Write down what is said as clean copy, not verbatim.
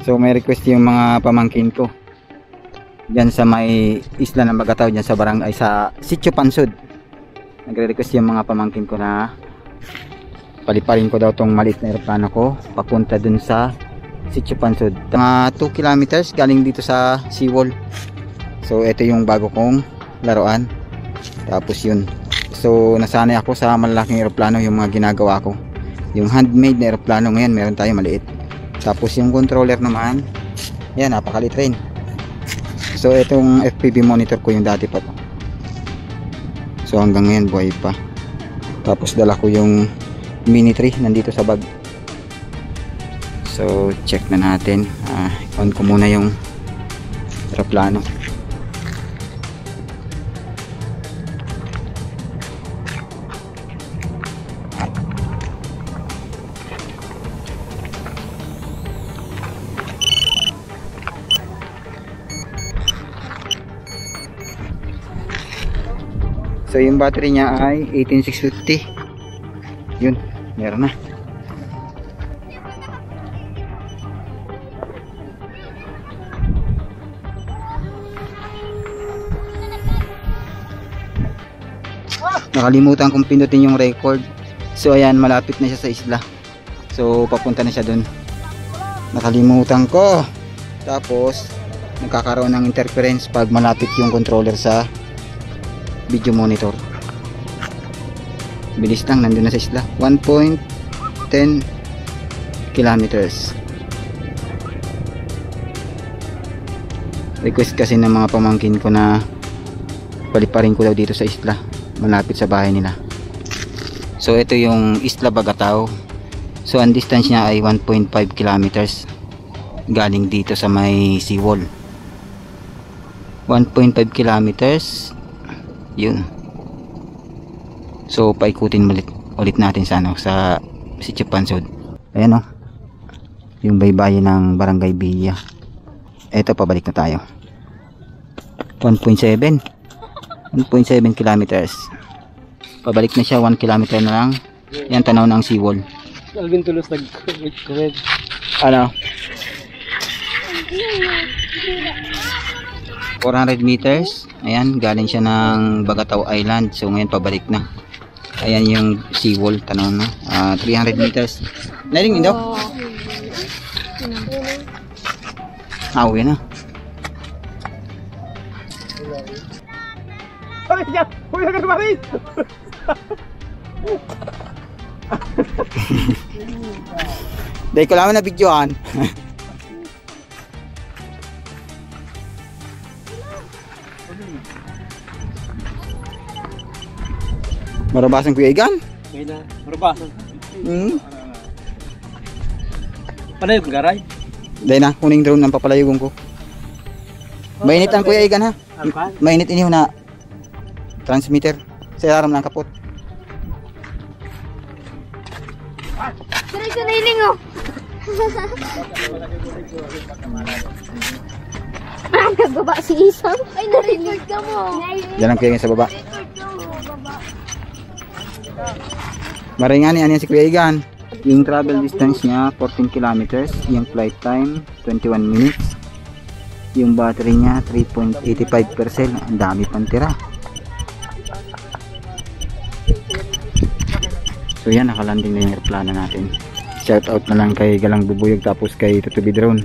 So may request yung mga pamangkin ko diyan sa may isla ng Bagataw, diyan sa barangay sa Sitio Pansud. Nagre-request yung mga pamangkin ko na paliparin ko daw tong maliit na eroplano ko papunta dun sa Sitio Pansud. Mga 2 kilometers galing dito sa seawall. So ito yung bago kong laruan. Tapos yun. So nasanay ako sa malalaking eroplano, yung mga ginagawa ko. Yung handmade na eroplano, ngayon meron tayo maliit. Tapos yung controller naman, yan, napakalit rin. So itong FPV monitor ko yung dati pa to. So hanggang ngayon buhay pa. Tapos dala ko yung Mini 3 nandito sa bag. So check na natin. On ko muna yung eroplano. So yung battery niya ay 18650. Yun, meron na. Nakalimutan kong pindutin yung record. So ayan, malapit na siya sa isla. So papunta na siya dun. Nakalimutan ko. Tapos nagkakaroon ng interference pag malapit yung controller sa video monitor. Bilis lang, nandun na sa isla. 1.10 kilometers. Request kasi ng mga pamangkin ko na paliparin ko daw dito sa isla, malapit sa bahay nila. So ito yung Isla Bagataw. So ang distance niya ay 1.5 kilometers galing dito sa may seawall. 1.5 kilometers. Yun. So paikutin ulit natin sa sa Sitio Pansud. Ayan, oh, yung baybayin ng Barangay Villa. Eto, pabalik na tayo. 1.7 kilometers. Pabalik na siya, 1 kilometer na lang. Yan, tanaw ng seawall. Alvin tulos nag-comment. Ano? 400 meters. Ayan, galing siya ng Bagataw Island. So ngayon pabalik na. Ayan yung seawall, tanaw na. 300 meters. Naling niyo? Uwi na. Uy, agad maris! Dahil ko lang na videoan. Marabasan Kuya Igan? Marabasan. Panay yung garay? Dahil na, kuning drone ng papalayugon ko. Mainit ang Kuya Igan, ha? Mainit iniho na transmitter. Sa aram lang kapot. Sa nailing, oh. Nagbaba si Isang. Ay, na-record ka mo. Diyan lang Kuya Igan sa baba. Maringani, ano yan si Kuya Igan? Yung travel distance niya 14 kilometers, yung flight time 21 minutes, yung battery niya 3.85%. Ang dami pang tira. So yan, nakalanding na yung airplano natin. Shout out na lang kay Galang Bubuyog tapos kay Tutubi Drone.